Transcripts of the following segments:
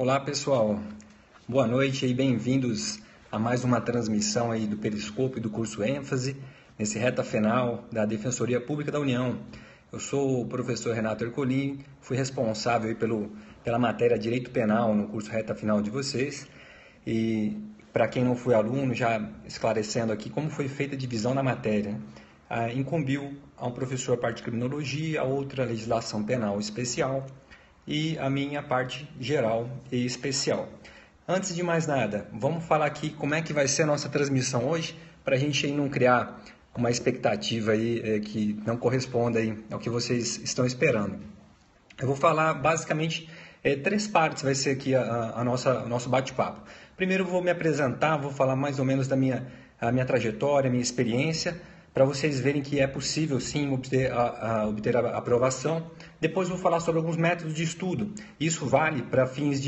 Olá pessoal, boa noite e bem-vindos a mais uma transmissão aí do Periscope do curso ênfase, nesse reta final da Defensoria Pública da União. Eu sou o professor Renato Ercolim, fui responsável aí pela matéria Direito Penal no curso reta final de vocês. E para quem não foi aluno, já esclarecendo aqui como foi feita a divisão da matéria. Incumbiu a um professor a parte de criminologia, a outra legislação penal especial e a minha parte geral e especial. Antes de mais nada, vamos falar aqui como é que vai ser a nossa transmissão hoje, para a gente aí não criar uma expectativa aí que não corresponda aí ao que vocês estão esperando. Eu vou falar basicamente três partes, vai ser aqui o nosso bate-papo. Primeiro eu vou me apresentar, vou falar mais ou menos da minha trajetória, minha experiência, para vocês verem que é possível sim obter a aprovação. Depois vou falar sobre alguns métodos de estudo. Isso vale para fins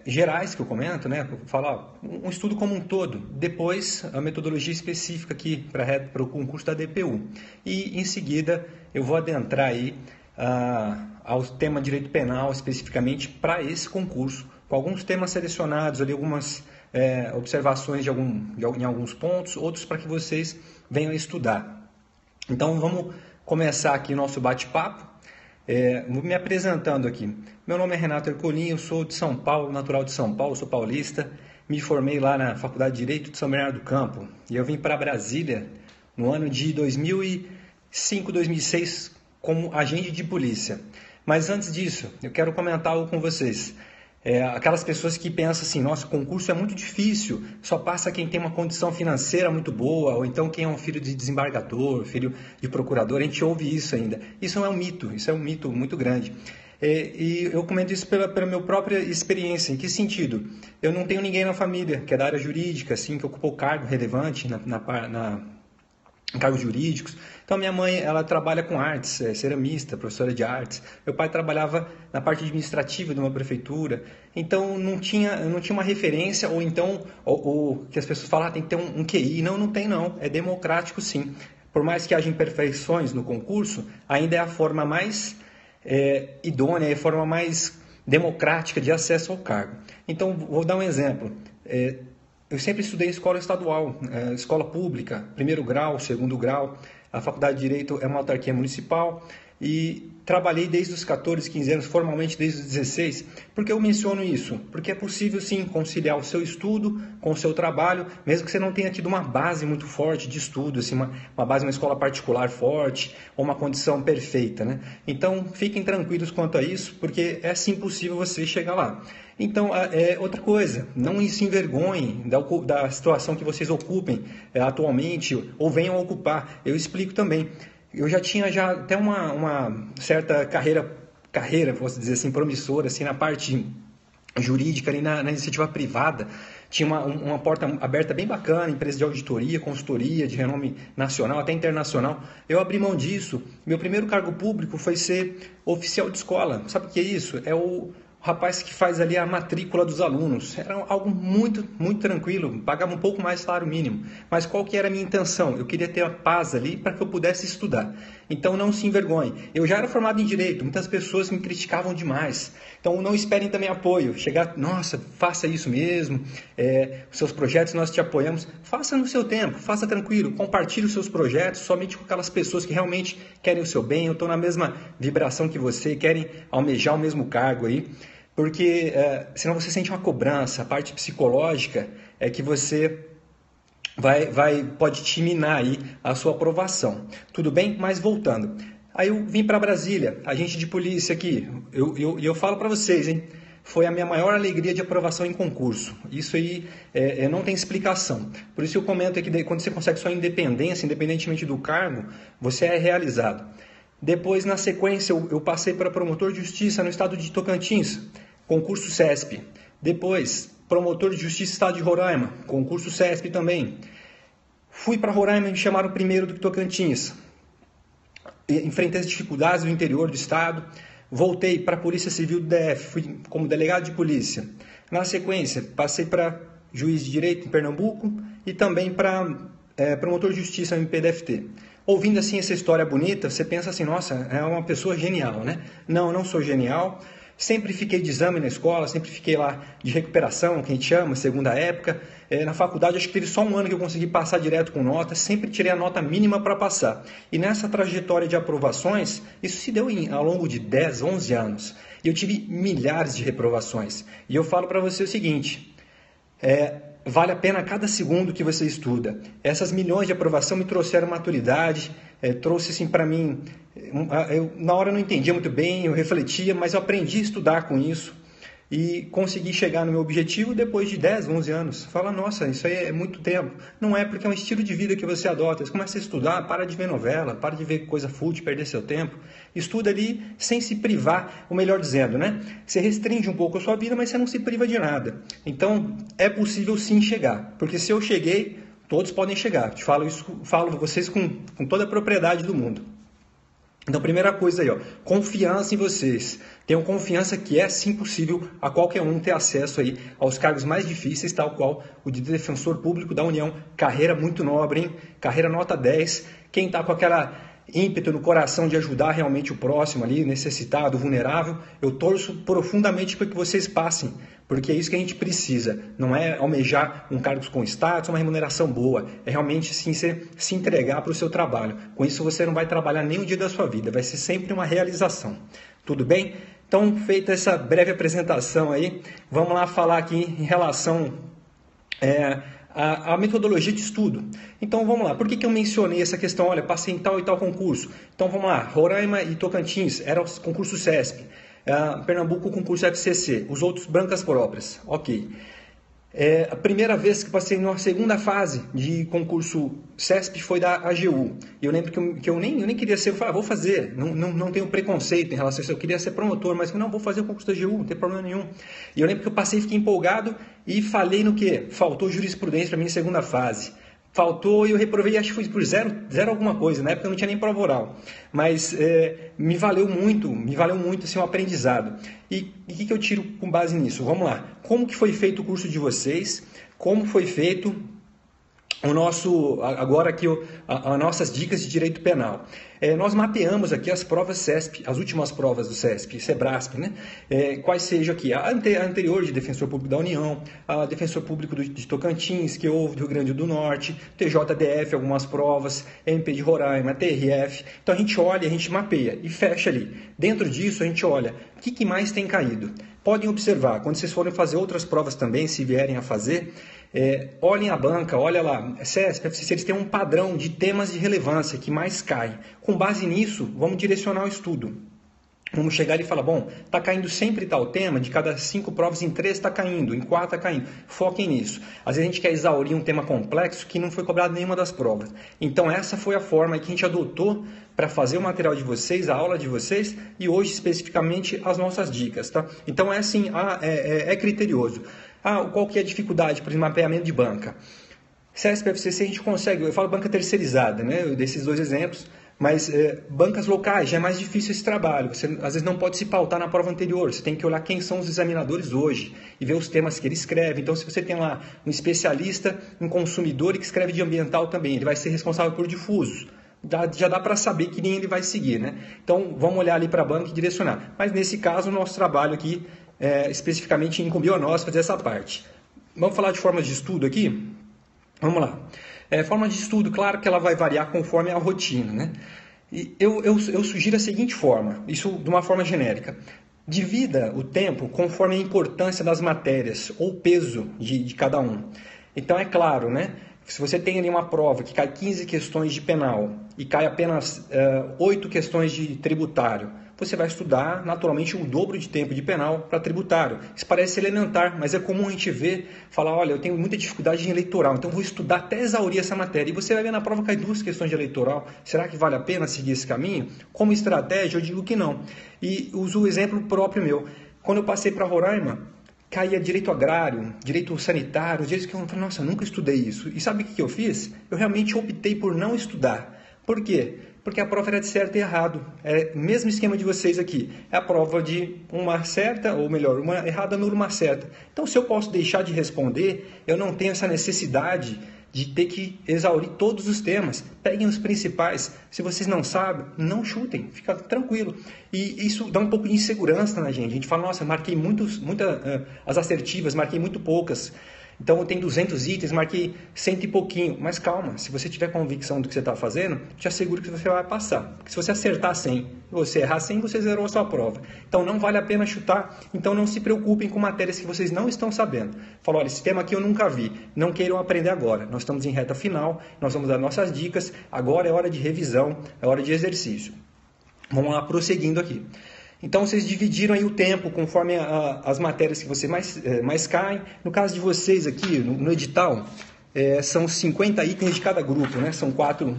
gerais que eu comento, né? Vou falar um estudo como um todo. Depois a metodologia específica aqui para o concurso da DPU. E em seguida eu vou adentrar aí ao tema direito penal especificamente para esse concurso, com alguns temas selecionados ali, algumas observações em alguns pontos, outros para que vocês venham estudar. Então vamos começar aqui o nosso bate-papo. Vou me apresentando aqui. Meu nome é Renato Ercolim, eu sou de São Paulo, natural de São Paulo, sou paulista. Me formei lá na Faculdade de Direito de São Bernardo do Campo. E eu vim para Brasília no ano de 2005, 2006 como agente de polícia. Mas antes disso, eu quero comentar algo com vocês. Aquelas pessoas que pensam assim, nossa, concurso é muito difícil, só passa quem tem uma condição financeira muito boa, ou então quem é um filho de desembargador, filho de procurador, a gente ouve isso ainda. Isso é um mito muito grande. E eu comento isso pela minha própria experiência. Em que sentido? Eu não tenho ninguém na família que é da área jurídica, assim, que ocupou cargo relevante em cargos jurídicos. Então minha mãe, ela trabalha com artes, ceramista, professora de artes. Meu pai trabalhava na parte administrativa de uma prefeitura. Então não tinha uma referência, ou então ou que as pessoas falam, tem que ter um QI. Não tem não, é democrático sim. Por mais que haja imperfeições no concurso, ainda é a forma mais idônea, é a forma mais democrática de acesso ao cargo. Então vou dar um exemplo. Eu sempre estudei em escola estadual, escola pública, primeiro grau, segundo grau. A Faculdade de Direito é uma autarquia municipal e trabalhei desde os 14, 15 anos, formalmente desde os 16. Por que eu menciono isso? Porque é possível sim conciliar o seu estudo com o seu trabalho, mesmo que você não tenha tido uma base muito forte de estudo, assim, uma base, uma escola particular forte ou uma condição perfeita, né? Então fiquem tranquilos quanto a isso, porque é sim possível você chegar lá. Então, outra coisa, não se envergonhem da situação que vocês ocupem atualmente ou venham a ocupar. Eu explico também. Eu já tinha até uma certa carreira, posso dizer assim, promissora, assim, na parte jurídica, ali na iniciativa privada. Tinha uma porta aberta bem bacana, empresa de auditoria, consultoria, de renome nacional, até internacional. Eu abri mão disso. Meu primeiro cargo público foi ser oficial de escola. Sabe o que é isso? É o rapaz que faz ali a matrícula dos alunos. Era algo muito, muito tranquilo, pagava um pouco mais salário mínimo. Mas qual que era a minha intenção? Eu queria ter a paz ali para que eu pudesse estudar. Então não se envergonhe. Eu já era formado em Direito, muitas pessoas me criticavam demais. Então não esperem também apoio. Chegar, nossa, faça isso mesmo, os seus projetos nós te apoiamos. Faça no seu tempo, faça tranquilo, compartilhe os seus projetos somente com aquelas pessoas que realmente querem o seu bem, ou estão na mesma vibração que você, querem almejar o mesmo cargo aí. Porque senão você sente uma cobrança, a parte psicológica é que você pode te minar aí a sua aprovação. Tudo bem? Mas voltando. Aí eu vim para Brasília, agente de polícia aqui, eu falo para vocês, hein? Foi a minha maior alegria de aprovação em concurso. Isso aí não tem explicação. Por isso eu comento aqui, quando você consegue sua independência, independentemente do cargo, você é realizado. Depois, na sequência, eu passei para promotor de justiça no estado de Tocantins, concurso CESP. Depois, promotor de justiça no estado de Roraima, concurso CESP também. Fui para Roraima e me chamaram primeiro do que Tocantins. Enfrentei as dificuldades do interior do estado. Voltei para a Polícia Civil do DF, fui como delegado de polícia. Na sequência, passei para juiz de direito em Pernambuco e também para promotor de justiça no MPDFT. Ouvindo assim essa história bonita, você pensa assim, nossa, é uma pessoa genial, né? Não sou genial. Sempre fiquei de exame na escola, sempre fiquei lá de recuperação, que a gente chama, segunda época. Na faculdade, acho que teve só um ano que eu consegui passar direto com nota, sempre tirei a nota mínima para passar. E nessa trajetória de aprovações, isso se deu ao longo de 10, 11 anos. E eu tive milhares de reprovações. E eu falo para você o seguinte, vale a pena cada segundo que você estuda. Essas milhões de aprovação me trouxeram maturidade, trouxe assim para mim, na hora eu não entendia muito bem, eu refletia, mas eu aprendi a estudar com isso e consegui chegar no meu objetivo depois de 10, 11 anos. Fala, nossa, isso aí é muito tempo. Não é, porque é um estilo de vida que você adota. Você começa a estudar, para de ver novela, para de ver coisa fútil, perder seu tempo. Estuda ali sem se privar, ou melhor dizendo, né? Você restringe um pouco a sua vida, mas você não se priva de nada. Então, é possível sim chegar. Porque se eu cheguei, todos podem chegar. Te falo isso, falo vocês com toda a propriedade do mundo. Então, primeira coisa aí, confiança em vocês. Tenham confiança que é sim possível a qualquer um ter acesso aí aos cargos mais difíceis, tal qual o de defensor público da União. Carreira muito nobre, hein? Carreira nota 10. Quem está com aquela ímpeto no coração de ajudar realmente o próximo ali, necessitado, vulnerável, eu torço profundamente para que vocês passem, porque é isso que a gente precisa. Não é almejar um cargo com status, uma remuneração boa, é realmente sim se entregar para o seu trabalho. Com isso você não vai trabalhar nem um dia da sua vida, vai ser sempre uma realização. Tudo bem? Então, feita essa breve apresentação aí, vamos lá falar aqui em relação a metodologia de estudo. Então vamos lá, por que eu mencionei essa questão? Olha, passei em tal e tal concurso. Então vamos lá, Roraima e Tocantins eram os concursos CESP, Pernambuco o concurso FCC, os outros brancas próprias, ok. A primeira vez que passei na segunda fase de concurso CESP foi da AGU. Eu lembro que eu nem queria ser, eu falei, vou fazer, não tenho preconceito em relação a isso, eu queria ser promotor, mas não, vou fazer o concurso da AGU, não tem problema nenhum. E eu lembro que eu passei, fiquei empolgado e falei no quê? Faltou jurisprudência para mim em segunda fase. Faltou e eu reprovei, acho que foi por zero alguma coisa, na época eu não tinha nem prova oral. Mas me valeu muito assim, um aprendizado. E o que eu tiro com base nisso? Vamos lá. Como que foi feito o curso de vocês? Como foi feito o nosso, agora aqui, as nossas dicas de direito penal? Nós mapeamos aqui as provas CESP, as últimas provas do CESP, SEBRASP, né? Quais sejam aqui, a anterior de Defensor Público da União, a Defensor Público de Tocantins, que houve do Rio Grande do Norte, TJDF, algumas provas, MP de Roraima, TRF. Então a gente olha, a gente mapeia e fecha ali. Dentro disso a gente olha o que mais tem caído. Podem observar, quando vocês forem fazer outras provas também, se vierem a fazer, olhem a banca, olha lá, CESP, FCC, eles têm um padrão de temas de relevância que mais caem. Com base nisso, vamos direcionar o estudo. Vamos chegar e falar, bom, está caindo sempre tal tema, de cada 5 provas, em 3 está caindo, em 4 está caindo. Foquem nisso. Às vezes a gente quer exaurir um tema complexo que não foi cobrado em nenhuma das provas. Então essa foi a forma que a gente adotou para fazer o material de vocês, a aula de vocês, e hoje especificamente as nossas dicas, tá? Então é assim, é criterioso. Qual que é a dificuldade, por exemplo, mapeamento de banca? CESP, FCC a gente consegue, eu falo banca terceirizada, né? Desses 2 exemplos. Mas bancas locais já é mais difícil esse trabalho. Você às vezes não pode se pautar na prova anterior. Você tem que olhar quem são os examinadores hoje e ver os temas que ele escreve. Então, se você tem lá um especialista em consumidor e que escreve de ambiental também, ele vai ser responsável por difusos. Já dá para saber que nem ele vai seguir, né? Então, vamos olhar ali para a banca e direcionar. Mas nesse caso, o nosso trabalho aqui, especificamente, incumbiu a nós fazer essa parte. Vamos falar de formas de estudo aqui? Vamos lá. Forma de estudo, claro que ela vai variar conforme a rotina, né? E eu sugiro a seguinte forma, isso de uma forma genérica. Divida o tempo conforme a importância das matérias ou peso de cada um. Então, é claro, né? Se você tem ali uma prova que cai 15 questões de penal e cai apenas 8 questões de tributário, você vai estudar naturalmente o dobro de tempo de penal para tributário. Isso parece elementar, mas é comum a gente ver, falar, olha, eu tenho muita dificuldade em eleitoral, então vou estudar até exaurir essa matéria. E você vai ver na prova que cai 2 questões de eleitoral. Será que vale a pena seguir esse caminho? Como estratégia, eu digo que não. E uso o exemplo próprio meu. Quando eu passei para Roraima, caía direito agrário, direito sanitário, direitos que eu falei, nossa, eu nunca estudei isso. E sabe o que eu fiz? Eu realmente optei por não estudar. Por quê? Porque a prova era de certo e errado. É o mesmo esquema de vocês aqui. É a prova de uma certa, ou melhor, uma errada anula uma certa. Então, se eu posso deixar de responder, eu não tenho essa necessidade de ter que exaurir todos os temas. Peguem os principais. Se vocês não sabem, não chutem, fica tranquilo. E isso dá um pouco de insegurança na gente. A gente fala, nossa, marquei as assertivas, marquei muito poucas. Então eu tenho 200 itens, marquei 100 e pouquinho. Mas calma, se você tiver convicção do que você está fazendo, te asseguro que você vai passar. Porque se você acertar 100 e você errar 100, você zerou a sua prova. Então não vale a pena chutar. Então não se preocupem com matérias que vocês não estão sabendo. Fala, olha, esse tema aqui eu nunca vi. Não queiram aprender agora. Nós estamos em reta final, nós vamos dar nossas dicas. Agora é hora de revisão, é hora de exercício. Vamos lá, prosseguindo aqui. Então, vocês dividiram aí o tempo conforme as matérias que você mais caem. No caso de vocês aqui, no edital, são 50 itens de cada grupo, né? São quatro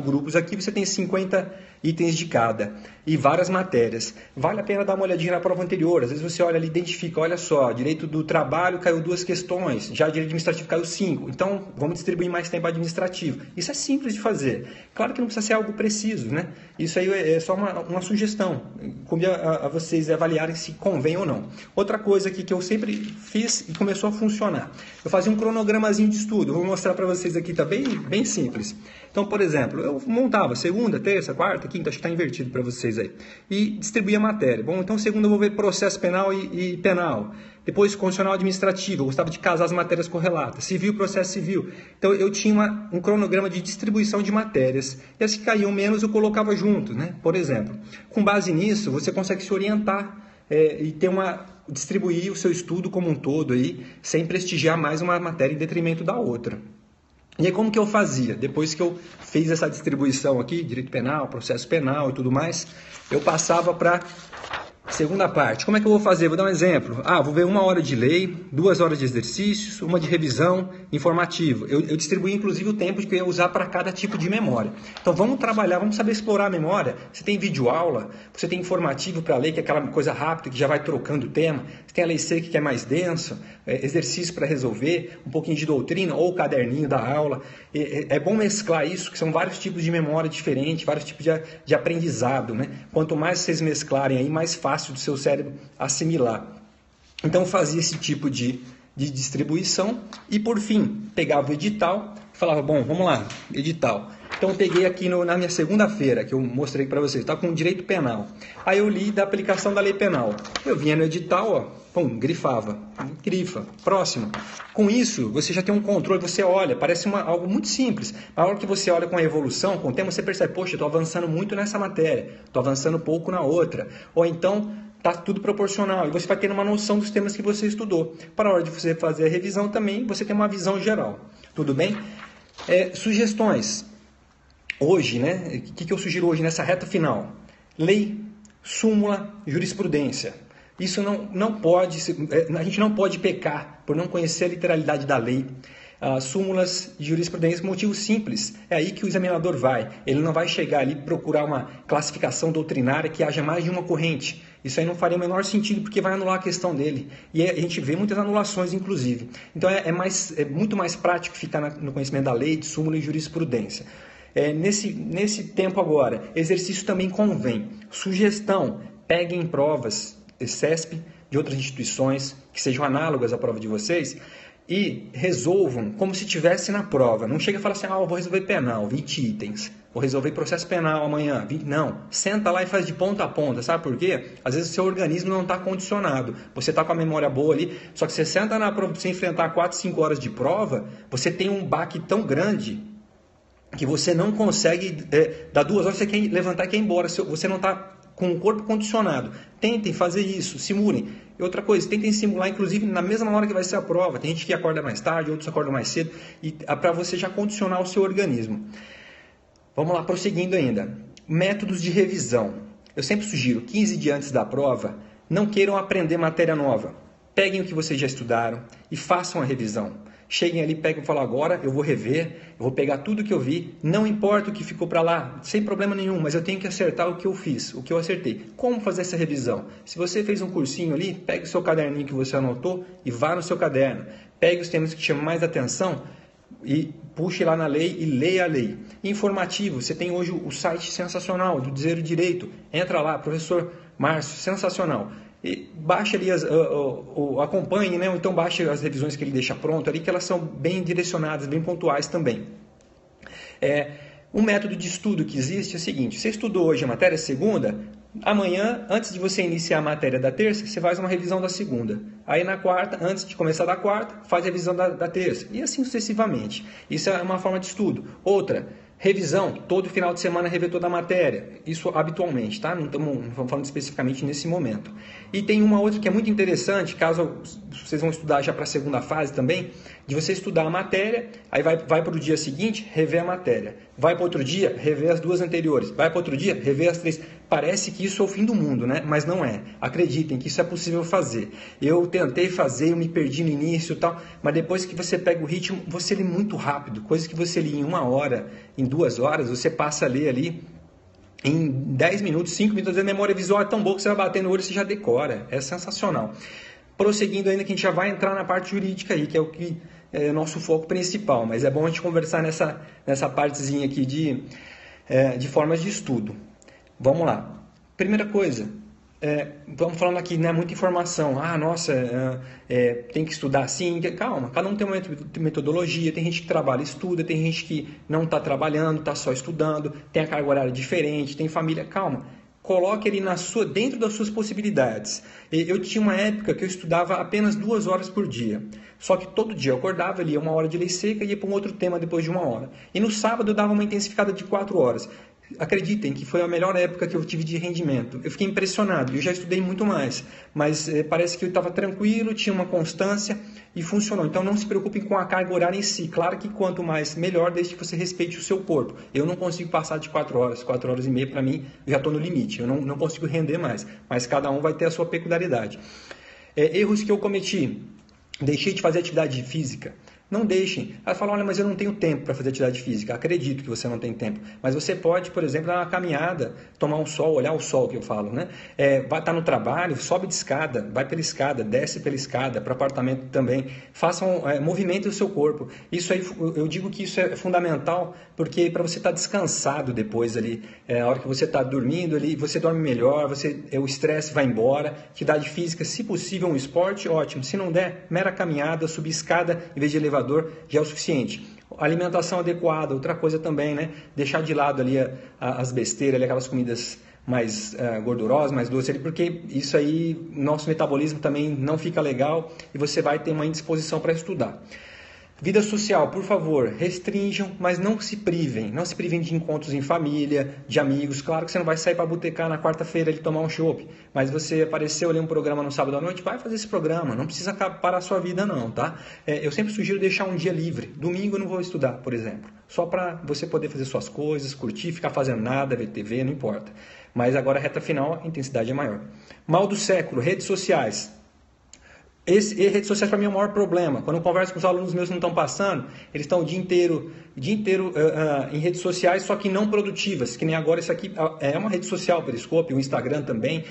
grupos aqui, você tem 50 itens de cada e várias matérias. Vale a pena dar uma olhadinha na prova anterior. Às vezes você olha ali e identifica, olha só, direito do trabalho caiu 2 questões, já direito administrativo caiu 5. Então, vamos distribuir mais tempo administrativo. Isso é simples de fazer. Claro que não precisa ser algo preciso, né? Isso aí é só uma sugestão. Coube a vocês avaliarem se convém ou não. Outra coisa aqui que eu sempre fiz e começou a funcionar. Eu fazia um cronogramazinho de estudo. Eu vou mostrar para vocês aqui, tá bem simples. Então, por exemplo, eu montava segunda, terça, quarta, quinta, acho que está invertido para vocês aí, e distribuía a matéria. Bom, então segunda eu vou ver processo penal e penal. Depois constitucional administrativo, eu gostava de casar as matérias correlatas. Civil, processo civil. Então eu tinha um cronograma de distribuição de matérias. E as que caíam menos eu colocava junto, né? Por exemplo, com base nisso, você consegue se orientar e distribuir o seu estudo como um todo aí, sem prestigiar mais uma matéria em detrimento da outra. E aí como que eu fazia? Depois que eu fiz essa distribuição aqui, direito penal, processo penal e tudo mais, eu passava para segunda parte. Como é que eu vou fazer? Vou dar um exemplo. Vou ver 1 hora de lei, 2 horas de exercícios, 1 de revisão, informativo. Eu distribuí inclusive o tempo que eu ia usar para cada tipo de memória. Então vamos trabalhar, vamos saber explorar a memória. Você tem videoaula, você tem informativo para ler, que é aquela coisa rápida que já vai trocando o tema. Você tem a lei seca que é mais denso, exercício para resolver, um pouquinho de doutrina ou o caderninho da aula. É bom mesclar isso, que são vários tipos de memória diferentes, vários tipos de aprendizado, né? Quanto mais vocês mesclarem aí, mais fácil do seu cérebro assimilar. Então eu fazia esse tipo de distribuição e por fim pegava o edital e falava, bom, vamos lá, edital. Então eu peguei aqui na minha segunda-feira, que eu mostrei para vocês, está com direito penal. Aí eu li da aplicação da lei penal. Eu vinha no edital, grifava, próximo. Com isso, você já tem um controle, você olha, parece algo muito simples. Na hora que você olha com a evolução, com o tempo, você percebe, poxa, eu estou avançando muito nessa matéria, estou avançando pouco na outra. Ou então, está tudo proporcional e você vai ter uma noção dos temas que você estudou. Para a hora de você fazer a revisão também, você tem uma visão geral. Tudo bem? Sugestões. Hoje, né? O que eu sugiro hoje nessa reta final? Lei, súmula, jurisprudência. Isso não pode, a gente não pode pecar por não conhecer a literalidade da lei. Súmulas de jurisprudência, motivo simples. É aí que o examinador vai. Ele não vai chegar ali e procurar uma classificação doutrinária que haja mais de uma corrente. Isso aí não faria o menor sentido, porque vai anular a questão dele. E a gente vê muitas anulações, inclusive. Então é muito mais prático ficar no conhecimento da lei, de súmula e jurisprudência. Nesse tempo agora, exercício também convém. Sugestão, peguem provas CESP de outras instituições que sejam análogas à prova de vocês e resolvam como se estivesse na prova. Não chega e fala assim, eu vou resolver penal, 20 itens. Vou resolver processo penal amanhã. Não, senta lá e faz de ponta a ponta. Sabe por quê? Às vezes o seu organismo não está condicionado. Você está com a memória boa ali, só que você senta na prova para você enfrentar 4, 5 horas de prova, você tem um baque tão grande que você não consegue, dar 2 horas, você quer levantar e quer ir embora. Você não está com o corpo condicionado. Tentem fazer isso, simulem. E outra coisa, tentem simular, inclusive, na mesma hora que vai ser a prova. Tem gente que acorda mais tarde, outros acordam mais cedo, e para você já condicionar o seu organismo. Vamos lá, prosseguindo ainda. Métodos de revisão. Eu sempre sugiro, 15 dias antes da prova, não queiram aprender matéria nova. Peguem o que vocês já estudaram e façam a revisão. Cheguem ali, peguem e falam, agora eu vou rever, eu vou pegar tudo que eu vi, não importa o que ficou para lá, sem problema nenhum, mas eu tenho que acertar o que eu fiz, o que eu acertei. Como fazer essa revisão? Se você fez um cursinho ali, pegue o seu caderninho que você anotou e vá no seu caderno. Pegue os temas que chamam mais atenção e puxe lá na lei e leia a lei. Informativo, você tem hoje o site sensacional do Dizer o Direito. Entra lá, professor Márcio, sensacional. e baixe ali, acompanhe, né? Ou então baixe as revisões que ele deixa pronto ali, que elas são bem direcionadas, bem pontuais também. Um método de estudo que existe é o seguinte: você estudou hoje a matéria segunda, amanhã, antes de você iniciar a matéria da terça, você faz uma revisão da segunda. Aí na quarta, antes de começar da quarta, faz a revisão da terça. E assim sucessivamente. Isso é uma forma de estudo. Outra, revisão, todo final de semana rever toda a matéria. Isso habitualmente, tá? Não estamos falando especificamente nesse momento. E tem uma outra que é muito interessante, caso vocês vão estudar já para a segunda fase também, de você estudar a matéria, aí vai para o dia seguinte, rever a matéria. Vai para outro dia, rever as duas anteriores. Vai para outro dia, rever as três. Parece que isso é o fim do mundo, né? Mas não é. Acreditem que isso é possível fazer. Eu tentei fazer, eu me perdi no início e tal, mas depois que você pega o ritmo, você lê muito rápido. Coisas que você lia em 1 hora, em 2 horas, você passa a ler ali em 10 minutos, 5 minutos. A memória visual é tão boa que você vai bater no olho e você já decora. É sensacional. Prosseguindo ainda, que a gente já vai entrar na parte jurídica aí, que é o que é nosso foco principal. Mas é bom a gente conversar nessa partezinha aqui de formas de estudo. Vamos lá. Primeira coisa, vamos falando aqui, né, muita informação. Tem que estudar assim. Calma, cada um tem uma metodologia. Tem gente que trabalha e estuda, tem gente que não está trabalhando, está só estudando, tem a carga horária diferente, tem família. Calma, coloque ele dentro das suas possibilidades. Eu tinha uma época que eu estudava apenas 2 horas por dia. Só que todo dia eu acordava, lia 1 hora de lei seca e ia para um outro tema depois de 1 hora. E no sábado eu dava uma intensificada de 4 horas. Acreditem que foi a melhor época que eu tive de rendimento. Eu fiquei impressionado, eu já estudei muito mais, mas parece que eu estava tranquilo, tinha uma constância e funcionou. Então não se preocupem com a carga horária em si. Claro que quanto mais, melhor, desde que você respeite o seu corpo. Eu não consigo passar de 4 horas, 4 horas e meia para mim, eu já estou no limite, eu não consigo render mais, mas cada um vai ter a sua peculiaridade. Erros que eu cometi: deixei de fazer atividade física. Não deixem. Ela fala, olha, mas eu não tenho tempo para fazer atividade física. Acredito que você não tem tempo. Mas você pode, por exemplo, dar uma caminhada, tomar um sol, olhar o sol que eu falo, né? Vai estar no trabalho, sobe de escada, vai pela escada, desce pela escada, para o apartamento também. Façam, movimentem o seu corpo. Isso aí, eu digo que isso é fundamental, porque para você estar descansado depois ali, a hora que você está dormindo ali, você dorme melhor, o estresse vai embora. Atividade física, se possível, um esporte, ótimo. Se não der, mera caminhada, subir escada em vez de elevador, já é o suficiente. Alimentação adequada, outra coisa também, né? Deixar de lado ali as besteiras, ali, aquelas comidas mais gordurosas, mais doces, porque isso aí, nosso metabolismo também não fica legal e você vai ter uma indisposição para estudar. Vida social, por favor, restringam, mas não se privem. Não se privem de encontros em família, de amigos. Claro que você não vai sair para botecar na quarta-feira e tomar um chopp, mas você apareceu ali um programa no sábado à noite, vai fazer esse programa. Não precisa parar a sua vida não, tá? Eu sempre sugiro deixar um dia livre. Domingo eu não vou estudar, por exemplo. Só para você poder fazer suas coisas, curtir, ficar fazendo nada, ver TV, não importa. Mas agora, reta final, a intensidade é maior. Mal do século, redes sociais. Redes sociais para mim é o maior problema. Quando eu converso com os alunos meus que não estão passando, eles estão o dia inteiro em redes sociais, só que não produtivas, que nem agora isso aqui é uma rede social, o Periscope, o Instagram também,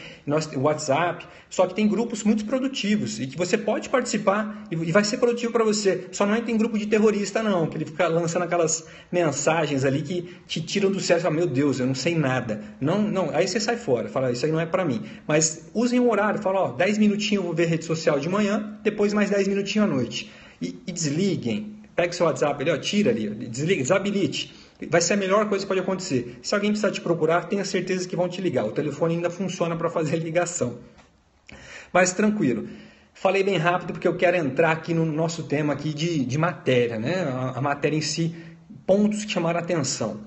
o WhatsApp, só que tem grupos muito produtivos e que você pode participar e vai ser produtivo para você. Só não entra em grupo de terrorista não, que ele fica lançando aquelas mensagens ali que te tiram do sério e fala, meu Deus, eu não sei nada. Não, aí você sai fora, fala, isso aí não é para mim. Mas usem um horário, fala, 10 minutinhos eu vou ver rede social de manhã, depois mais 10 minutinhos à noite. E desliguem. Pega o seu WhatsApp ali, tira ali, desliga, desabilite. Vai ser a melhor coisa que pode acontecer. Se alguém precisar te procurar, tenha certeza que vão te ligar. O telefone ainda funciona para fazer ligação. Mas tranquilo. Falei bem rápido porque eu quero entrar aqui no nosso tema aqui de matéria, né? A matéria em si, pontos que chamaram a atenção.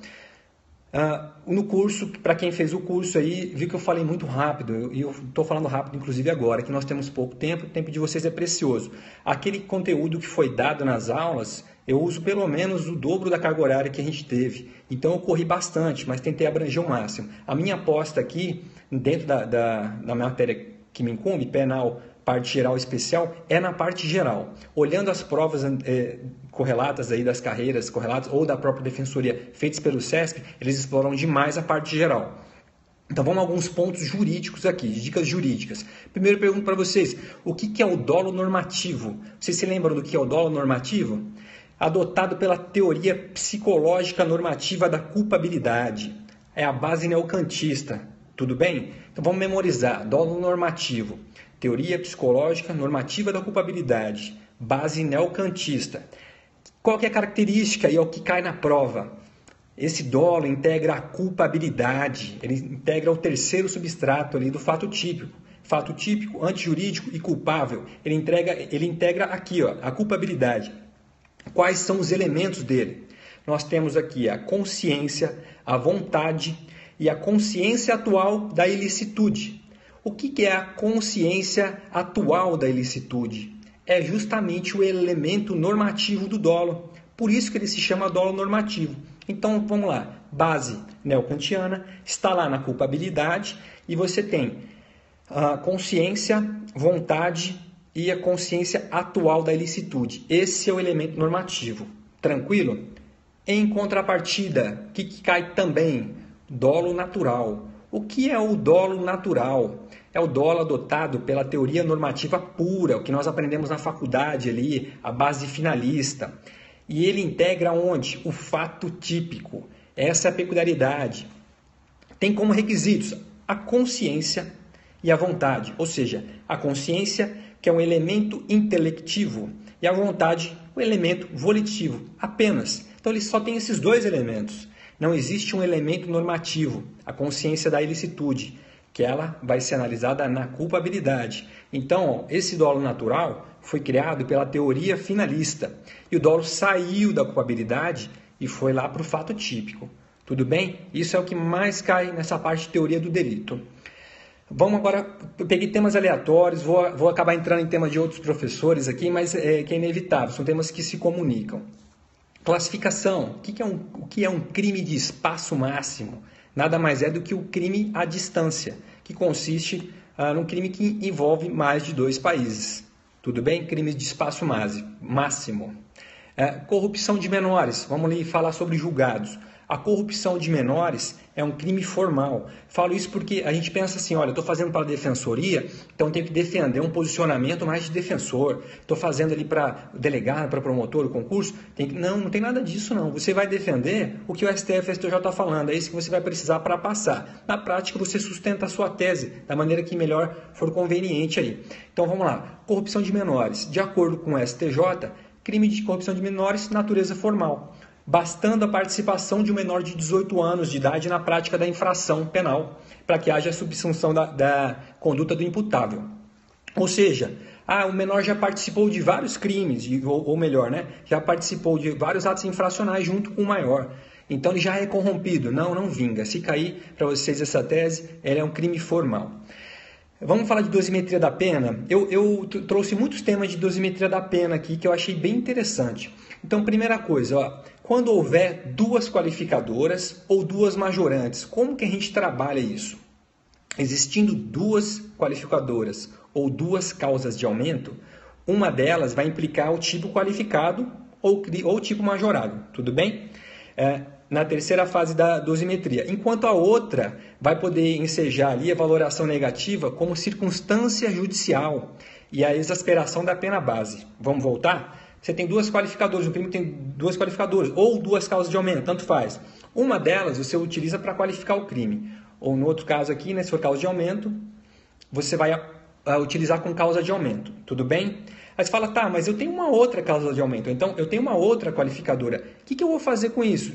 No curso, para quem fez o curso aí, viu que eu falei muito rápido, e eu estou falando rápido inclusive agora, que nós temos pouco tempo, o tempo de vocês é precioso. Aquele conteúdo que foi dado nas aulas, eu uso pelo menos o dobro da carga horária que a gente teve. Então eu corri bastante, mas tentei abranger o máximo. A minha aposta aqui, dentro da matéria que me incumbe, penal, parte geral especial, é na parte geral. Olhando as provas correlatas aí das carreiras correlatas ou da própria defensoria feitas pelo SESP, eles exploram demais a parte geral. Então vamos a alguns pontos jurídicos aqui, dicas jurídicas. Primeiro eu pergunto para vocês, o que é o dolo normativo? Vocês se lembram do que é o dolo normativo? Adotado pela teoria psicológica normativa da culpabilidade. É a base neocantista. Tudo bem? Então vamos memorizar. Dolo normativo. Teoria psicológica normativa da culpabilidade. Base neocantista. Qual que é a característica e é o que cai na prova? Esse dolo integra a culpabilidade, ele integra o terceiro substrato ali do fato típico. Fato típico, antijurídico e culpável. Ele integra aqui, ó, a culpabilidade. Quais são os elementos dele? Nós temos aqui a consciência, a vontade e a consciência atual da ilicitude. O que é a consciência atual da ilicitude? É justamente o elemento normativo do dolo. Por isso que ele se chama dolo normativo. Então, vamos lá. Base neocantiana, está lá na culpabilidade e você tem a consciência, vontade e a consciência atual da ilicitude. Esse é o elemento normativo. Tranquilo? Em contrapartida, o que cai também? Dolo natural. O que é o dolo natural? É o dolo adotado pela teoria normativa pura, o que nós aprendemos na faculdade ali, a base finalista. E ele integra onde? O fato típico. Essa é a peculiaridade. Tem como requisitos a consciência e a vontade. Ou seja, a consciência, que é um elemento intelectivo, e a vontade, o elemento volitivo. Apenas. Então, ele só tem esses dois elementos. Não existe um elemento normativo, a consciência da ilicitude, que ela vai ser analisada na culpabilidade. Então, esse dolo natural foi criado pela teoria finalista. E o dolo saiu da culpabilidade e foi lá para o fato típico. Tudo bem? Isso é o que mais cai nessa parte de teoria do delito. Vamos agora, eu peguei temas aleatórios, vou acabar entrando em temas de outros professores aqui, mas que é inevitável, são temas que se comunicam. Classificação. O que é um crime de espaço máximo? Nada mais é do que o crime à distância, que consiste num crime que envolve mais de 2 países. Tudo bem? Crime de espaço máximo. Corrupção de menores. Vamos ali falar sobre julgados. A corrupção de menores é um crime formal. Falo isso porque a gente pensa assim, olha, estou fazendo para a defensoria, então tenho que defender um posicionamento mais de defensor. Estou fazendo ali para delegado, para promotor, o concurso. Não tem nada disso não. Você vai defender o que o STF e o STJ está falando. É isso que você vai precisar para passar. Na prática, você sustenta a sua tese da maneira que melhor for conveniente aí. Então, vamos lá. Corrupção de menores. De acordo com o STJ, crime de corrupção de menores, natureza formal, bastando a participação de um menor de 18 anos de idade na prática da infração penal, para que haja a subsunção da conduta do imputável. Ou seja, o menor já participou de vários crimes, ou melhor, né, já participou de vários atos infracionais junto com o maior. Então ele já é corrompido. Não vinga. Se cair para vocês essa tese, ela é um crime formal. Vamos falar de dosimetria da pena? Eu trouxe muitos temas de dosimetria da pena aqui que eu achei bem interessante. Então, primeira coisa, quando houver 2 qualificadoras ou 2 majorantes, como que a gente trabalha isso? Existindo 2 qualificadoras ou 2 causas de aumento, uma delas vai implicar o tipo qualificado ou tipo majorado, tudo bem? Na terceira fase da dosimetria, enquanto a outra vai poder ensejar ali a valoração negativa como circunstância judicial e a exasperação da pena base. Vamos voltar? Você tem 2 qualificadores, o crime tem 2 qualificadores, ou 2 causas de aumento, tanto faz. Uma delas você utiliza para qualificar o crime, ou no outro caso aqui, né, se for causa de aumento, você vai utilizar com causa de aumento, tudo bem? Aí você fala, tá, mas eu tenho uma outra causa de aumento, então eu tenho uma outra qualificadora. O que eu vou fazer com isso?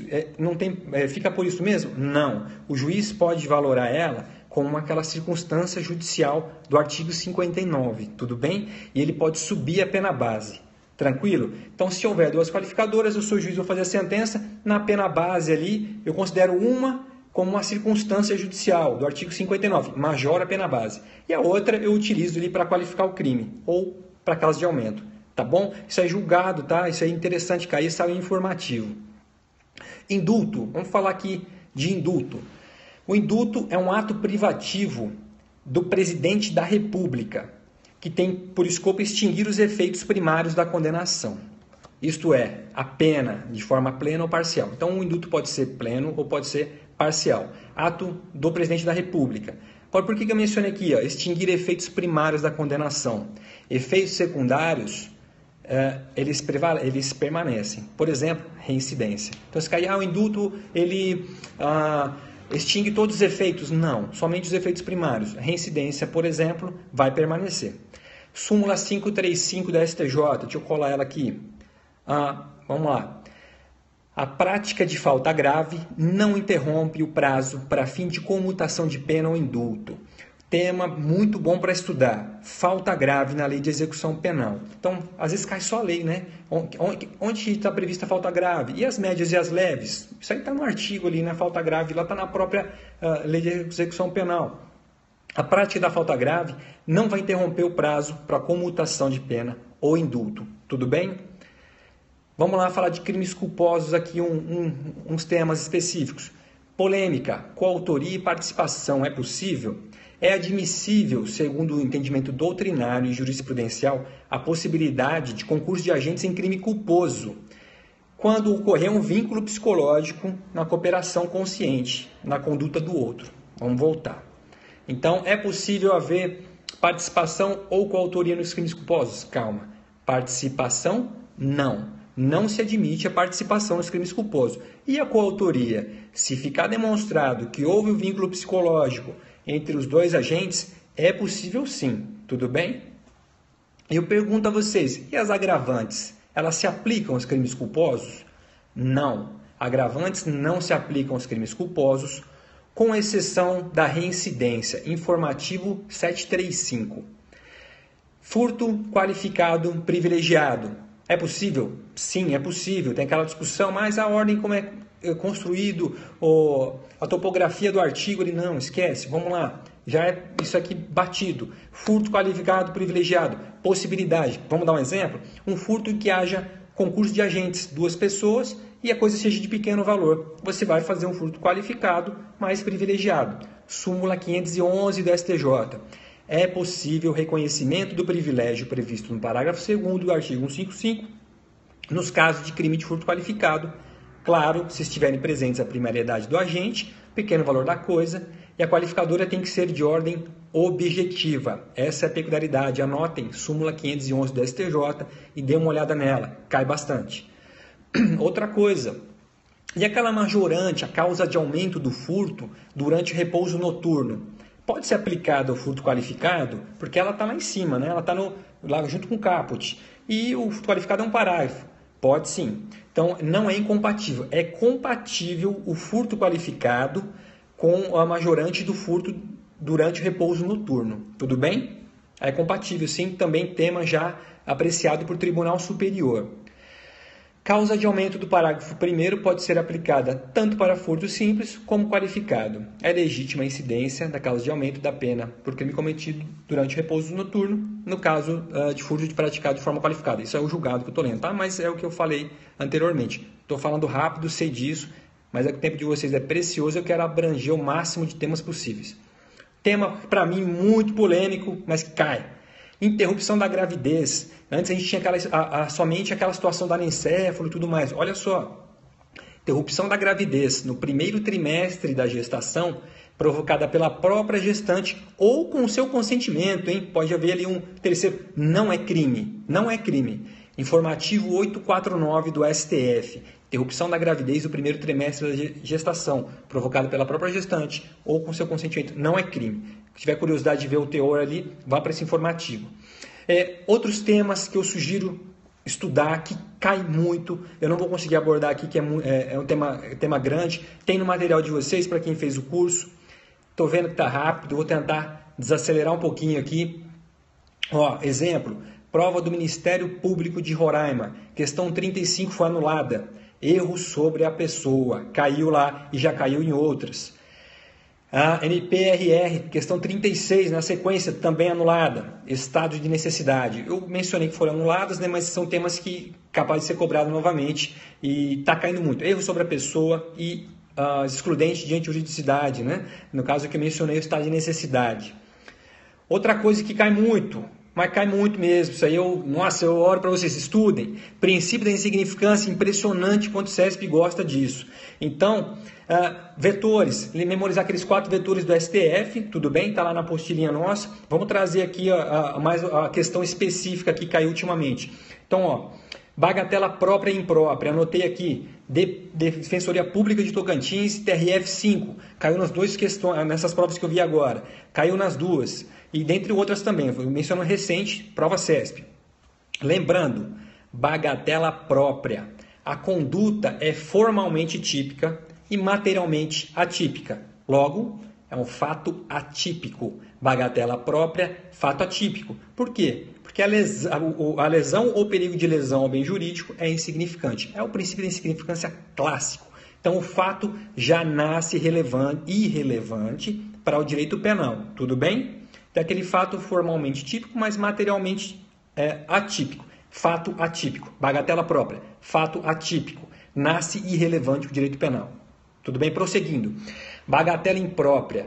Fica por isso mesmo? Não. O juiz pode valorar ela como aquela circunstância judicial do artigo 59, tudo bem? E ele pode subir a pena base. Tranquilo? Então, se houver 2 qualificadoras, eu sou juiz, vou fazer a sentença, na pena base ali, eu considero uma como uma circunstância judicial do artigo 59, majora a pena base. E a outra eu utilizo ali para qualificar o crime, ou para causa de aumento, tá bom? Isso é julgado, tá? Isso é interessante cair, isso é informativo. Indulto, vamos falar aqui de indulto. O indulto é um ato privativo do presidente da República, que tem por escopo extinguir os efeitos primários da condenação. Isto é, a pena de forma plena ou parcial. Então, o indulto pode ser pleno ou pode ser parcial. Ato do presidente da República. Agora, por que eu mencionei aqui? Extinguir efeitos primários da condenação. Efeitos secundários, eles permanecem. Por exemplo, reincidência. Então, se cair o indulto, ele Extingue todos os efeitos? Não, somente os efeitos primários. A reincidência, por exemplo, vai permanecer. Súmula 535 da STJ, deixa eu colar ela aqui. Vamos lá. A prática de falta grave não interrompe o prazo para fim de comutação de pena ou indulto. Tema muito bom para estudar. Falta grave na lei de execução penal. Então, às vezes cai só a lei, né? Onde está prevista a falta grave? E as médias e as leves? Isso aí está no artigo ali, na falta grave, lá está na própria lei de execução penal. A prática da falta grave não vai interromper o prazo para comutação de pena ou indulto. Tudo bem? Vamos lá falar de crimes culposos aqui, uns temas específicos. Polêmica, coautoria e participação é possível? É admissível, segundo o entendimento doutrinário e jurisprudencial, a possibilidade de concurso de agentes em crime culposo, quando ocorrer um vínculo psicológico na cooperação consciente, na conduta do outro. Vamos voltar. Então, é possível haver participação ou coautoria nos crimes culposos? Calma. Participação, não. Não se admite a participação nos crimes culposos. E a coautoria? Se ficar demonstrado que houve um vínculo psicológico entre os dois agentes, é possível sim. Tudo bem? Eu pergunto a vocês, e as agravantes? Elas se aplicam aos crimes culposos? Não. Agravantes não se aplicam aos crimes culposos, com exceção da reincidência. Informativo 735. Furto qualificado privilegiado. É possível? Sim, é possível. Tem aquela discussão, mas a ordem como é construído, a topografia do artigo, ele não, esquece, vamos lá. Já é isso aqui batido. Furto qualificado privilegiado. Possibilidade. Vamos dar um exemplo? Um furto em que haja concurso de agentes, 2 pessoas, e a coisa seja de pequeno valor. Você vai fazer um furto qualificado, mais privilegiado. Súmula 511 do STJ. É possível reconhecimento do privilégio previsto no parágrafo 2º do artigo 155, nos casos de crime de furto qualificado, claro, se estiverem presentes a primariedade do agente, pequeno valor da coisa, e a qualificadora tem que ser de ordem objetiva. Essa é a peculiaridade. Anotem, súmula 511 do STJ e dê uma olhada nela, cai bastante. Outra coisa, e aquela majorante, a causa de aumento do furto durante o repouso noturno? Pode ser aplicada ao furto qualificado, porque ela está lá em cima, né? Ela está lá junto com o caput. E o furto qualificado é um parágrafo. Pode sim. Então, não é incompatível. É compatível o furto qualificado com a majorante do furto durante o repouso noturno. Tudo bem? É compatível, sim. Também tema já apreciado por Tribunal Superior. Causa de aumento do parágrafo 1º pode ser aplicada tanto para furto simples como qualificado. É legítima a incidência da causa de aumento da pena por crime cometido durante o repouso noturno, no caso de furto praticado de forma qualificada. Isso é o julgado que eu estou lendo, tá? Mas é o que eu falei anteriormente. Estou falando rápido, sei disso, mas é que o tempo de vocês é precioso, eu quero abranger o máximo de temas possíveis. Tema, para mim, muito polêmico, mas que cai. Interrupção da gravidez. Antes a gente tinha somente aquela situação do anencéfalo e tudo mais. Olha só, interrupção da gravidez no primeiro trimestre da gestação, provocada pela própria gestante ou com seu consentimento, hein? Pode haver ali um terceiro. Não é crime, não é crime. Informativo 849 do STF. Interrupção da gravidez do primeiro trimestre da gestação, provocada pela própria gestante ou com seu consentimento, não é crime. Se tiver curiosidade de ver o teor ali, vá para esse informativo. Outros temas que eu sugiro estudar, que cai muito, eu não vou conseguir abordar aqui, que é um tema grande, tem no material de vocês, para quem fez o curso. Estou vendo que está rápido, vou tentar desacelerar um pouquinho aqui. Ó, exemplo, prova do Ministério Público de Roraima, questão 35 foi anulada. Erro sobre a pessoa, caiu lá e já caiu em outras. A NPRR, questão 36, na sequência, também anulada. Estado de necessidade. Eu mencionei que foram anuladas, né, mas são temas que capazes de ser cobrados novamente e está caindo muito. Erro sobre a pessoa e excludente diante de juridicidade, né? No caso que eu mencionei, o estado de necessidade. Outra coisa que cai muito, mas cai muito mesmo, isso aí eu oro para vocês, estudem. Princípio da insignificância, impressionante quanto o CESP gosta disso. Então, vetores, memorizar aqueles 4 vetores do STF, tudo bem? Está lá na apostilinha nossa. Vamos trazer aqui mais a questão específica que caiu ultimamente. Então, Bagatela própria e imprópria, anotei aqui, Defensoria Pública de Tocantins, TRF5, caiu nas duas questões, nessas provas que eu vi agora, caiu nas duas, e dentre outras também, menciono recente, prova CESP. Lembrando, bagatela própria, a conduta é formalmente típica e materialmente atípica, logo, é um fato atípico. Bagatela própria, fato atípico. Por quê? Porque a lesão ou perigo de lesão ao bem jurídico é insignificante. É o princípio da insignificância clássico. Então, o fato já nasce irrelevante para o direito penal. Tudo bem? É aquele fato formalmente típico, mas materialmente atípico. Fato atípico. Bagatela própria, fato atípico. Nasce irrelevante para o direito penal. Tudo bem? Prosseguindo. Bagatela imprópria.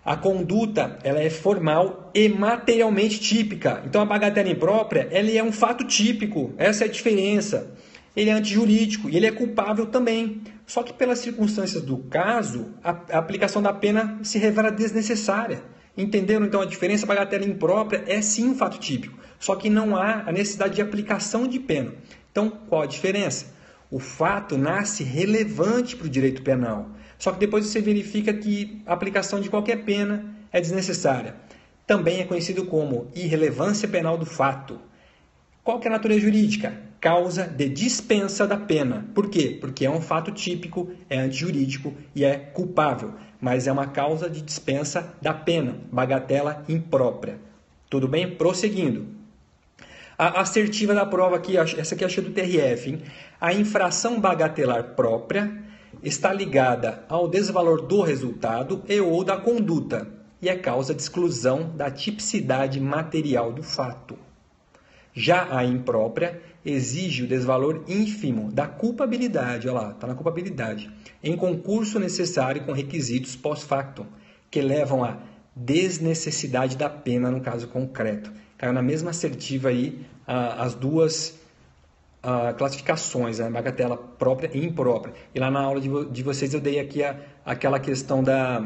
A conduta ela é formal e materialmente típica. Então, a bagatela imprópria ela é um fato típico. Essa é a diferença. Ele é antijurídico e ele é culpável também. Só que, pelas circunstâncias do caso, a aplicação da pena se revela desnecessária. Entenderam, então, a diferença? A bagatela imprópria é sim um fato típico. Só que não há a necessidade de aplicação de pena. Então, qual a diferença? O fato nasce relevante para o direito penal. Só que depois você verifica que a aplicação de qualquer pena é desnecessária. Também é conhecido como irrelevância penal do fato. Qual que é a natureza jurídica? Causa de dispensa da pena. Por quê? Porque é um fato típico, é antijurídico e é culpável. Mas é uma causa de dispensa da pena. Bagatela imprópria. Tudo bem? Prosseguindo. A assertiva da prova aqui, essa aqui achei do TRF, hein? A infração bagatelar própria está ligada ao desvalor do resultado e ou da conduta e é causa de exclusão da tipicidade material do fato. Já a imprópria exige o desvalor ínfimo da culpabilidade, olha lá, está na culpabilidade, em concurso necessário com requisitos pós-factum, que levam à desnecessidade da pena no caso concreto. Caiu na mesma assertiva aí as duas classificações, né? Bagatela própria e imprópria. E lá na aula de vocês eu dei aqui aquela questão da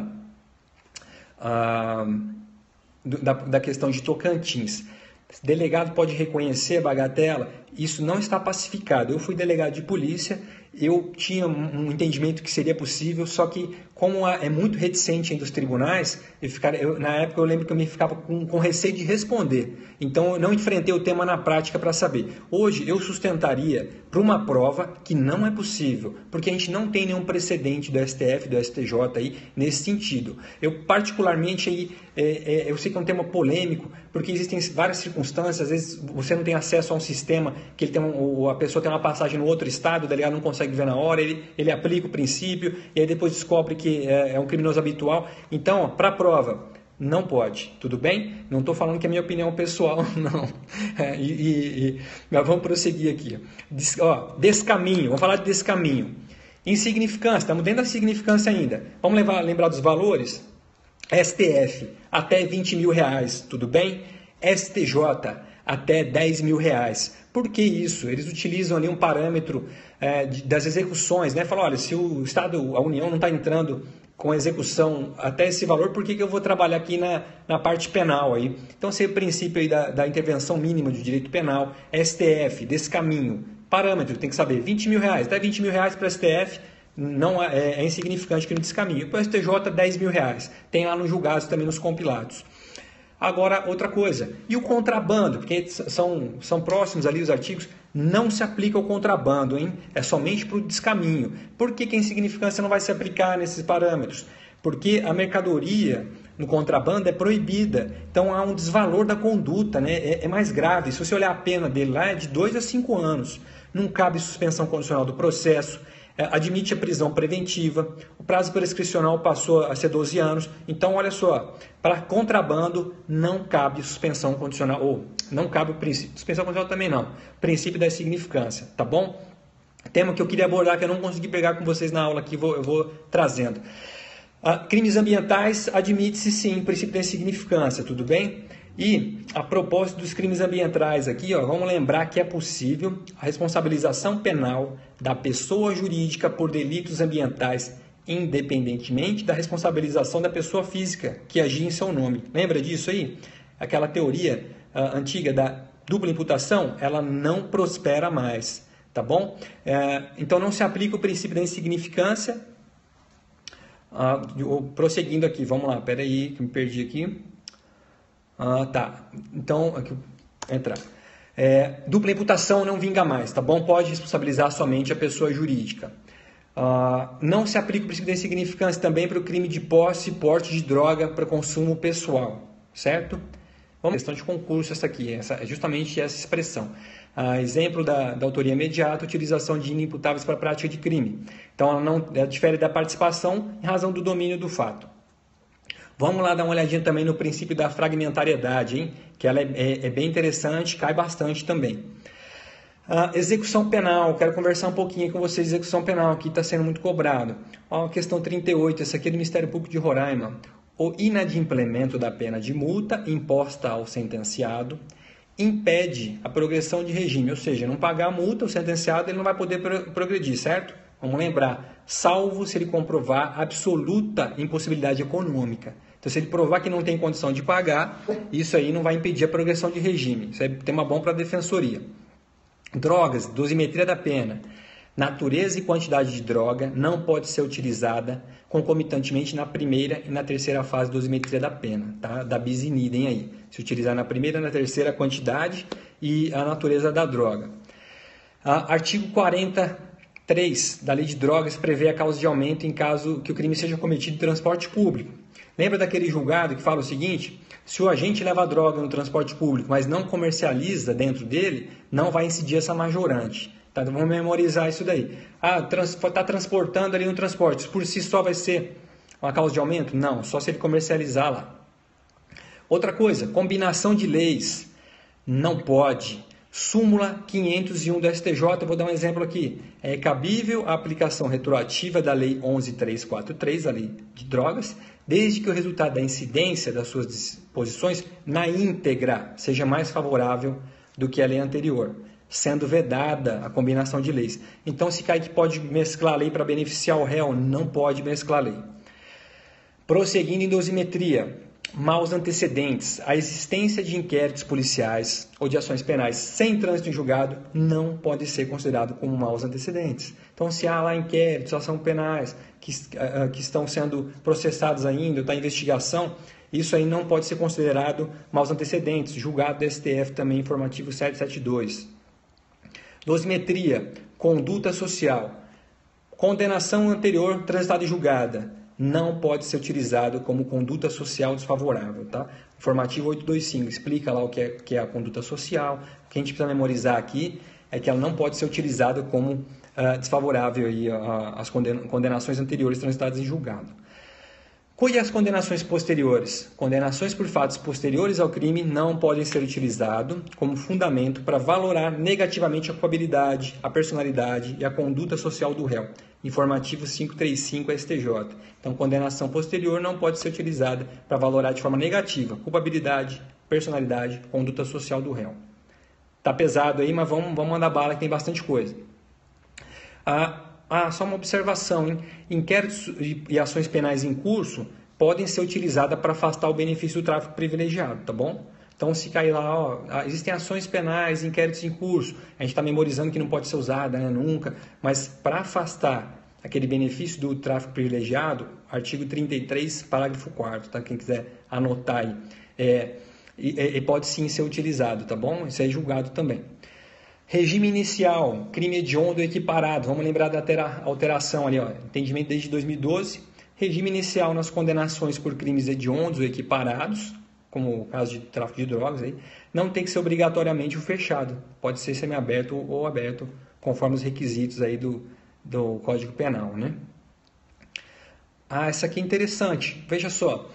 questão de Tocantins. Delegado pode reconhecer a bagatela? Isso não está pacificado. Eu fui delegado de polícia, eu tinha um entendimento que seria possível, só que como é muito reticente entre os tribunais, na época eu lembro que eu me ficava com receio de responder. Então eu não enfrentei o tema na prática para saber. Hoje eu sustentaria para uma prova que não é possível, porque a gente não tem nenhum precedente do STF, do STJ aí nesse sentido. Eu particularmente aí, eu sei que é um tema polêmico, porque existem várias circunstâncias, às vezes você não tem acesso a um sistema que a pessoa tem uma passagem no outro estado, o delegado não consegue ver na hora, ele aplica o princípio e aí depois descobre que é um criminoso habitual. Então, para a prova, não pode, tudo bem? Não estou falando que é minha opinião pessoal, não. Mas vamos prosseguir aqui. Descaminho, vamos falar de descaminho. Insignificância, estamos dentro da significância ainda. Vamos lembrar dos valores? STF, até R$20.000, tudo bem? STJ, até R$10.000. Por que isso? Eles utilizam ali um parâmetro das execuções, né? Falam, olha, se o Estado, a União não está entrando com execução até esse valor, por que eu vou trabalhar aqui na parte penal aí? Então, esse é o princípio aí da intervenção mínima de direito penal, STF, descaminho, parâmetro, tem que saber, R$20.000, até R$20.000 para o STF, não é insignificante que no descaminho. Para o STJ, R$10.000, tem lá nos julgados também nos compilados. Agora, outra coisa, e o contrabando, porque são próximos ali os artigos, não se aplica ao contrabando, hein? É somente para o descaminho. Por que a insignificância não vai se aplicar nesses parâmetros? Porque a mercadoria no contrabando é proibida, então há um desvalor da conduta, né? É mais grave. Se você olhar a pena dele lá, é de 2 a 5 anos. Não cabe suspensão condicional do processo, admite a prisão preventiva, o prazo prescricional passou a ser 12 anos. Então, olha só, para contrabando não cabe suspensão condicional, ou não cabe o princípio, suspensão condicional também não, princípio da insignificância, tá bom? Tema que eu queria abordar, que eu não consegui pegar com vocês na aula aqui, eu vou trazendo. Crimes ambientais, admite-se sim, princípio da insignificância, tudo bem? E, a propósito dos crimes ambientais aqui, vamos lembrar que é possível a responsabilização penal da pessoa jurídica por delitos ambientais, independentemente da responsabilização da pessoa física que agia em seu nome. Lembra disso aí? Aquela teoria antiga dupla imputação, ela não prospera mais, tá bom? Então não se aplica o princípio da insignificância. Prosseguindo aqui, vamos lá, peraí, que me perdi aqui. Tá, então, aqui, entrar. Dupla imputação não vinga mais, tá bom? Pode responsabilizar somente a pessoa jurídica. Não se aplica o princípio da insignificância também para o crime de posse e porte de droga para consumo pessoal, certo? Vamos questão de concurso essa aqui, é justamente essa expressão. Exemplo da autoria imediata, utilização de inimputáveis para a prática de crime. Então, ela difere da participação em razão do domínio do fato. Vamos lá dar uma olhadinha também no princípio da fragmentariedade, hein? Que ela é bem interessante, cai bastante também. Execução penal, quero conversar um pouquinho com vocês de execução penal, que está sendo muito cobrado. Questão 38, essa aqui é do Ministério Público de Roraima. O inadimplemento da pena de multa imposta ao sentenciado impede a progressão de regime, ou seja, não pagar a multa, o sentenciado ele não vai poder progredir, certo? Vamos lembrar, salvo se ele comprovar absoluta impossibilidade econômica. Então, se ele provar que não tem condição de pagar, isso aí não vai impedir a progressão de regime. Isso é tema bom para a defensoria. Drogas, dosimetria da pena. Natureza e quantidade de droga não pode ser utilizada concomitantemente na primeira e na terceira fase da dosimetria da pena, tá? Da bis in idem aí. Se utilizar na primeira e na terceira a quantidade e a natureza da droga. Artigo 43 da Lei de Drogas prevê a causa de aumento em caso que o crime seja cometido em transporte público. Lembra daquele julgado que fala o seguinte? Se o agente leva a droga no transporte público, mas não comercializa dentro dele, não vai incidir essa majorante. Tá, então vamos memorizar isso daí. Está transportando ali no transporte, por si só vai ser uma causa de aumento? Não, só se ele comercializar lá. Outra coisa, combinação de leis. Não pode. Súmula 501 do STJ, eu vou dar um exemplo aqui. É cabível a aplicação retroativa da Lei 11.343, a Lei de Drogas, desde que o resultado da incidência das suas disposições na íntegra seja mais favorável do que a lei anterior, sendo vedada a combinação de leis. Então, se cai que pode mesclar a lei para beneficiar o réu, não pode mesclar a lei. Prosseguindo em dosimetria, maus antecedentes. A existência de inquéritos policiais ou de ações penais sem trânsito em julgado não pode ser considerado como maus antecedentes. Então, se há lá inquéritos, ações penais que estão sendo processados ainda, está em investigação, isso aí não pode ser considerado maus antecedentes. Julgado do STF também, informativo 772. Dosimetria, conduta social. Condenação anterior transitada e julgada não pode ser utilizado como conduta social desfavorável, tá? Informativo 825 explica lá o que é a conduta social. O que a gente precisa memorizar aqui é que ela não pode ser utilizada como desfavorável aí às condenações anteriores transitadas em julgado. E as condenações posteriores? Condenações por fatos posteriores ao crime não podem ser utilizadas como fundamento para valorar negativamente a culpabilidade, a personalidade e a conduta social do réu. Informativo 535 STJ. Então, condenação posterior não pode ser utilizada para valorar de forma negativa culpabilidade, personalidade, conduta social do réu. Tá pesado aí, mas vamos mandar bala que tem bastante coisa. Só uma observação, hein? Inquéritos e ações penais em curso podem ser utilizadas para afastar o benefício do tráfico privilegiado, tá bom? Então, se cair lá, existem ações penais, inquéritos em curso, a gente está memorizando que não pode ser usada, né, nunca, mas para afastar aquele benefício do tráfico privilegiado, artigo 33, parágrafo 4º, tá? Quem quiser anotar aí, pode sim ser utilizado, tá bom? Isso é julgado também. Regime inicial, crime hediondo equiparado. Vamos lembrar da alteração ali, ó, entendimento desde 2012. Regime inicial nas condenações por crimes hediondos ou equiparados, como o caso de tráfico de drogas, aí, não tem que ser obrigatoriamente o fechado. Pode ser semiaberto ou aberto, conforme os requisitos aí do Código Penal, né? Essa aqui é interessante. Veja só.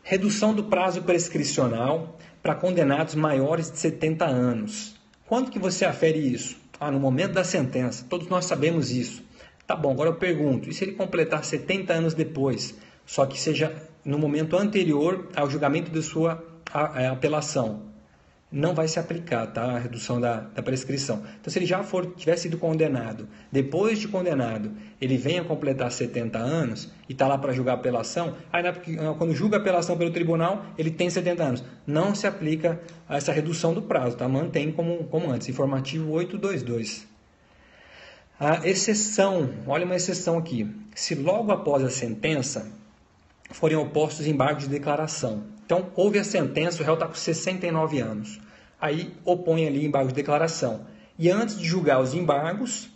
Redução do prazo prescricional para condenados maiores de 70 anos. Quando que você afere isso? No momento da sentença. Todos nós sabemos isso. Tá bom, agora eu pergunto, e se ele completar 70 anos depois, só que seja no momento anterior ao julgamento de sua apelação? não vai se aplicar, tá? A redução da prescrição. Então, se ele já tiver sido condenado, depois de condenado, ele vem a completar 70 anos e está lá para julgar a apelação, aí quando julga a apelação pelo tribunal, ele tem 70 anos. Não se aplica a essa redução do prazo, tá? Mantém como antes, informativo 822. A exceção, olha uma exceção aqui. Se logo após a sentença forem opostos embargos de declaração. Então, houve a sentença, o réu está com 69 anos. Aí, opõe ali embargo de declaração. E antes de julgar os embargos,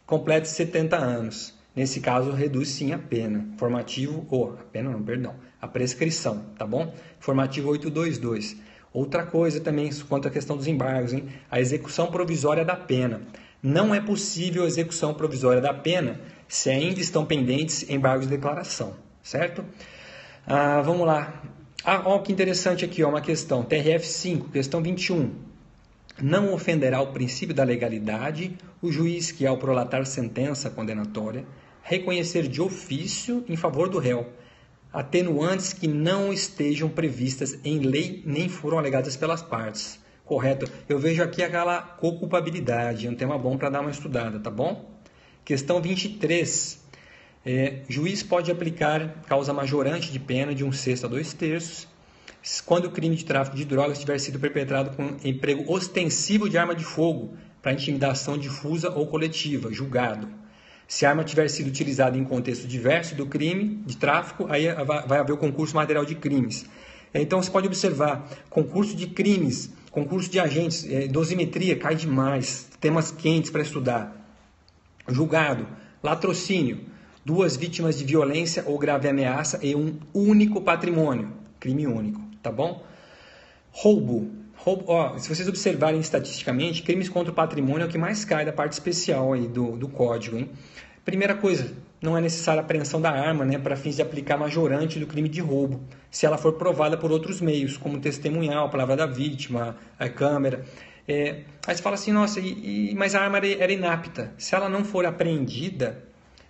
complete 70 anos. Nesse caso, reduz sim a pena. Informativo, a prescrição, tá bom? Informativo 822. Outra coisa também, quanto à questão dos embargos, hein? A execução provisória da pena. Não é possível a execução provisória da pena se ainda estão pendentes embargos de declaração, certo? Vamos lá. Olha que interessante aqui, uma questão. TRF 5, questão 21. Não ofenderá o princípio da legalidade o juiz que, ao prolatar sentença condenatória, reconhecer de ofício em favor do réu atenuantes que não estejam previstas em lei nem foram alegadas pelas partes. Correto? Eu vejo aqui aquela co-culpabilidade, um tema bom para dar uma estudada, tá bom? Questão 23. Juiz pode aplicar causa majorante de pena de 1/6 a 2/3 quando o crime de tráfico de drogas tiver sido perpetrado com emprego ostensivo de arma de fogo para intimidação difusa ou coletiva, julgado. Se a arma tiver sido utilizada em contexto diverso do crime de tráfico, aí vai haver o concurso material de crimes. Então, você pode observar, concurso de crimes, concurso de agentes, dosimetria, cai demais, temas quentes para estudar. Julgado, latrocínio, 2 vítimas de violência ou grave ameaça e um único patrimônio, crime único, tá bom? Roubo, se vocês observarem estatisticamente, crimes contra o patrimônio é o que mais cai da parte especial aí do código, hein? Primeira coisa, não é necessária a apreensão da arma, né, para fins de aplicar majorante do crime de roubo, se ela for provada por outros meios, como testemunhal, palavra da vítima, a câmera. Aí você fala assim, nossa, mas a arma era inapta. Se ela não for apreendida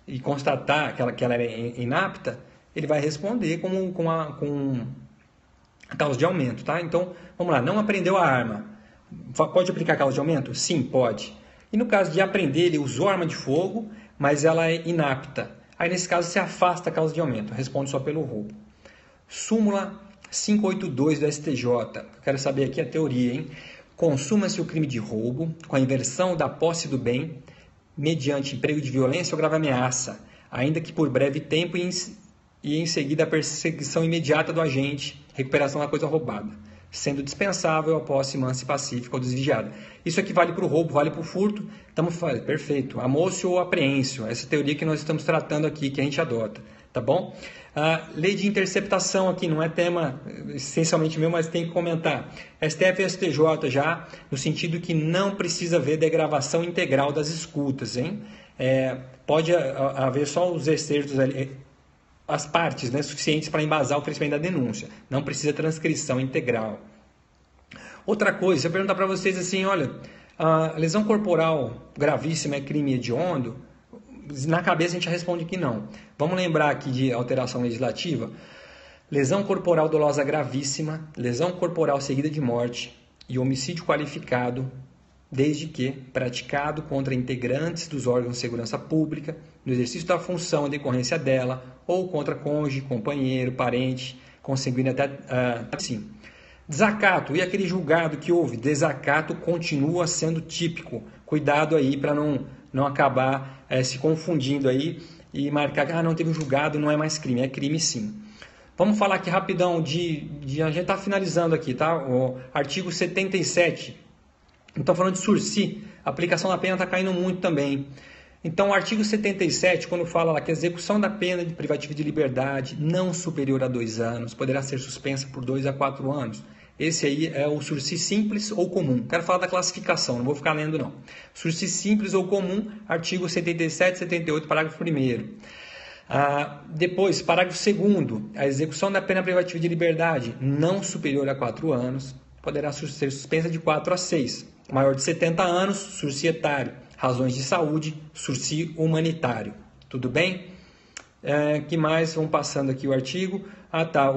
e constatar que ela era inapta, ele vai responder com a causa de aumento, tá? Então, vamos lá, não apreendeu a arma. Pode aplicar a causa de aumento? Sim, pode. E no caso de apreender, ele usou arma de fogo, mas ela é inapta. Aí, nesse caso, se afasta a causa de aumento, responde só pelo roubo. Súmula 582 do STJ. Quero saber aqui a teoria, hein? Consuma-se o crime de roubo com a inversão da posse do bem mediante emprego de violência ou grave ameaça, ainda que por breve tempo e em seguida a perseguição imediata do agente, recuperação da coisa roubada, sendo dispensável a posse mansa e pacífica ou desviada. Isso aqui vale para o roubo, vale para o furto, perfeito, amoço ou apreensio, essa teoria que nós estamos tratando aqui, que a gente adota, tá bom? Lei de interceptação aqui, não é tema essencialmente meu, mas tem que comentar. STF e STJ já, no sentido que não precisa haver degravação integral das escutas, hein? Pode haver só os excertos ali, as partes, né, suficientes para embasar o crescimento da denúncia. Não precisa transcrição integral. Outra coisa, se eu perguntar para vocês assim, olha, a lesão corporal gravíssima é crime hediondo? Na cabeça a gente responde que não. Vamos lembrar aqui de alteração legislativa. Lesão corporal dolosa gravíssima, lesão corporal seguida de morte e homicídio qualificado, desde que praticado contra integrantes dos órgãos de segurança pública, no exercício da função em decorrência dela, ou contra cônjuge, companheiro, parente, consanguíneo até assim. Desacato, e aquele julgado que houve? Desacato continua sendo típico. Cuidado aí para não acabar se confundindo aí e marcar, não teve um julgado, não é mais crime, é crime sim. Vamos falar aqui rapidão a gente está finalizando aqui, tá? O artigo 77. Então, falando de sursi, a aplicação da pena está caindo muito também. Então, o artigo 77, quando fala lá que a execução da pena de privativa de liberdade não superior a 2 anos poderá ser suspensa por 2 a 4 anos. Esse aí é o sursi simples ou comum. Quero falar da classificação, não vou ficar lendo não. Sursi simples ou comum, artigo 77 e 78, parágrafo 1º. Depois, parágrafo 2º, a execução da pena privativa de liberdade não superior a 4 anos poderá ser suspensa de 4 a 6. Maior de 70 anos, sursi etário. Razões de saúde, sursi humanitário. Tudo bem? Que mais? Vamos passando aqui o artigo.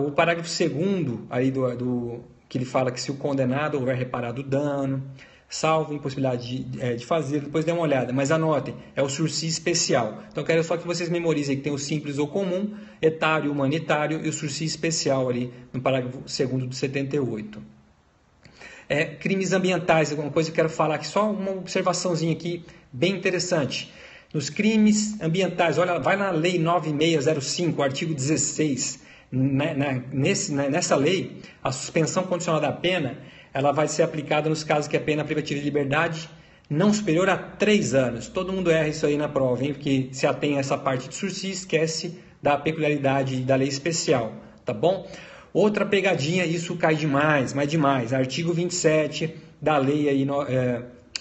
O parágrafo 2º aí do que ele fala que se o condenado houver reparado o dano, salvo impossibilidade de fazer, depois dê uma olhada, mas anotem, é o sursi especial. Então eu quero só que vocês memorizem que tem o simples ou comum, etário, humanitário e o sursi especial ali no parágrafo 2º do 78. Crimes ambientais, alguma coisa que eu quero falar aqui, só uma observaçãozinha aqui bem interessante. Nos crimes ambientais, olha, vai na lei 9605, artigo 16, nessa lei, a suspensão condicional da pena, ela vai ser aplicada nos casos que a pena privativa de liberdade não superior a 3 anos. Todo mundo erra isso aí na prova, hein? Porque se atém a essa parte de sursi, esquece da peculiaridade da lei especial, tá bom? Outra pegadinha, isso cai demais, mas demais. Artigo 27 da lei aí,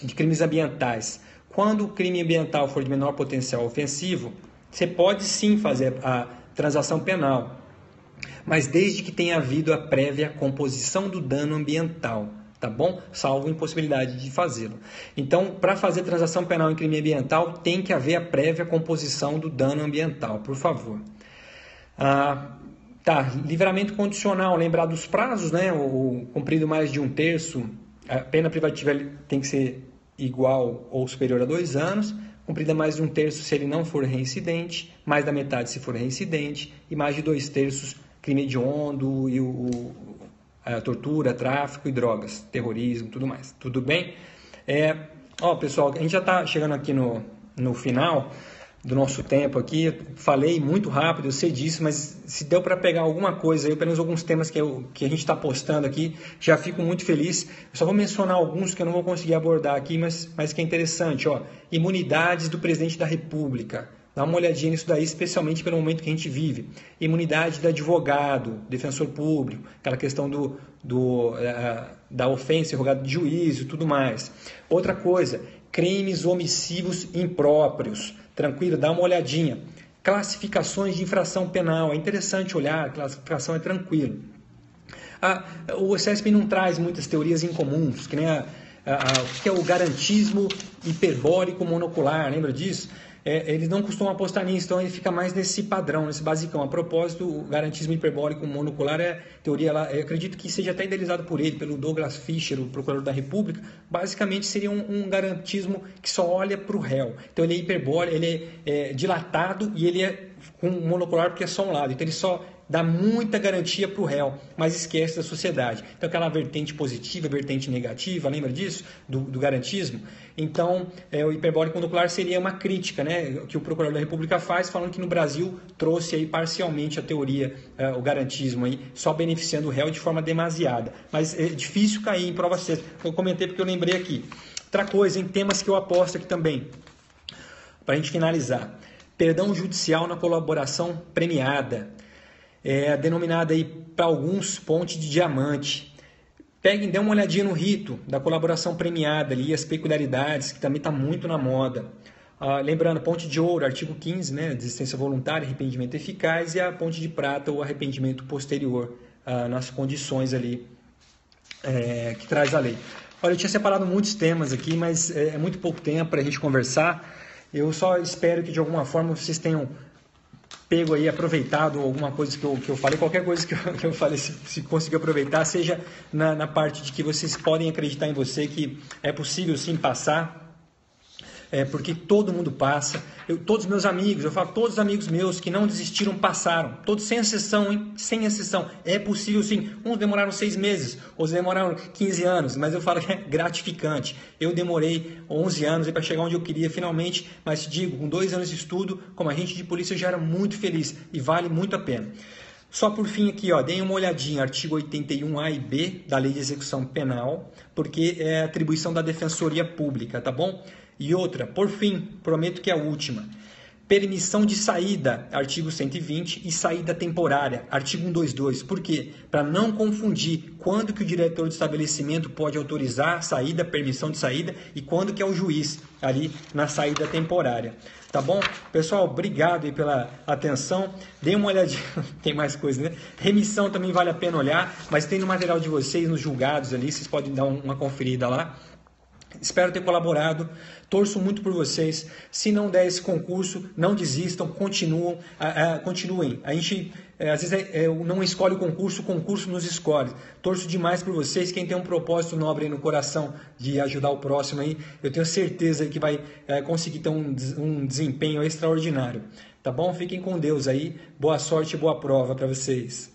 de crimes ambientais. Quando o crime ambiental for de menor potencial ofensivo, você pode sim fazer a transação penal, mas desde que tenha havido a prévia composição do dano ambiental, tá bom? Salvo impossibilidade de fazê-lo. Então, para fazer transação penal em crime ambiental, tem que haver a prévia composição do dano ambiental, por favor. Livramento condicional, lembrar dos prazos, né? O cumprido mais de 1/3, a pena privativa tem que ser igual ou superior a 2 anos, cumprida mais de 1/3 se ele não for reincidente, mais da metade se for reincidente, e mais de 2/3 crime hediondo e a tortura, tráfico e drogas, terrorismo, tudo mais. Tudo bem? Pessoal, a gente já está chegando aqui no final do nosso tempo aqui. Eu falei muito rápido, eu sei disso, mas se deu para pegar alguma coisa, pelo menos alguns temas que a gente está postando aqui, já fico muito feliz. Eu só vou mencionar alguns que eu não vou conseguir abordar aqui, mas que é interessante. Imunidades do presidente da República. Dá uma olhadinha nisso daí, especialmente pelo momento que a gente vive. Imunidade do advogado, defensor público, aquela questão da ofensa, rogado de juízo e tudo mais. Outra coisa, crimes omissivos impróprios. Tranquilo, dá uma olhadinha. Classificações de infração penal, é interessante olhar, a classificação é tranquilo. O CESP não traz muitas teorias incomuns, que nem o que é o garantismo hiperbólico monocular, lembra disso? Eles não costumam apostar nisso, então ele fica mais nesse padrão, nesse basicão. A propósito, o garantismo hiperbólico monocular teoria lá, eu acredito que seja até idealizado por ele, pelo Douglas Fischer, o procurador da República. Basicamente seria um garantismo que só olha para o réu. Então ele é hiperbólico, ele é dilatado e ele é com monocular porque é só um lado. Então ele só dá muita garantia para o réu, mas esquece da sociedade. Então aquela vertente positiva, vertente negativa, lembra disso? Do garantismo? Então o hiperbólico monocular seria uma crítica, né, que o procurador da República faz, falando que no Brasil trouxe aí parcialmente a teoria, o garantismo, aí, só beneficiando o réu de forma demasiada. Mas é difícil cair em prova certa. Eu comentei porque eu lembrei aqui. Outra coisa, em temas que eu aposto aqui também, para a gente finalizar. Perdão judicial na colaboração premiada. Denominada aí para alguns ponte de diamante. Peguem, dê uma olhadinha no rito da colaboração premiada ali, as peculiaridades, que também está muito na moda. Lembrando, ponte de ouro, artigo 15, né, desistência voluntária, arrependimento eficaz, e a ponte de prata, o arrependimento posterior, nas condições ali que traz a lei. Olha, eu tinha separado muitos temas aqui, mas é muito pouco tempo para a gente conversar. Eu só espero que de alguma forma vocês tenham pego aí, aproveitado alguma coisa que eu falei, qualquer coisa que eu falei, se conseguir aproveitar, seja na parte de que vocês podem acreditar em você, que é possível sim passar, porque todo mundo passa. Todos os meus amigos, eu falo, todos os amigos meus que não desistiram passaram, todos sem exceção, hein? Sem exceção. É possível sim. Uns demoraram 6 meses, outros demoraram 15 anos, mas eu falo que é gratificante. Eu demorei 11 anos para chegar onde eu queria finalmente, mas te digo, com 2 anos de estudo, como agente de polícia, eu já era muito feliz e vale muito a pena. Só por fim aqui, deem uma olhadinha, artigo 81A e B da Lei de Execução Penal, porque é atribuição da Defensoria Pública, tá bom? E outra, por fim, prometo que é a última. Permissão de saída, artigo 120, e saída temporária, artigo 122. Por quê? Para não confundir quando que o diretor do estabelecimento pode autorizar a saída, permissão de saída, e quando que é o juiz ali na saída temporária. Tá bom? Pessoal, obrigado aí pela atenção. Dê uma olhadinha, tem mais coisa, né? Remissão também vale a pena olhar, mas tem no material de vocês, nos julgados ali, vocês podem dar uma conferida lá. Espero ter colaborado, torço muito por vocês. Se não der esse concurso, não desistam, continuem. A gente, às vezes, não escolhe o concurso nos escolhe. Torço demais por vocês. Quem tem um propósito nobre aí no coração de ajudar o próximo, aí, eu tenho certeza que vai conseguir ter um desempenho extraordinário. Tá bom? Fiquem com Deus aí. Boa sorte e boa prova para vocês.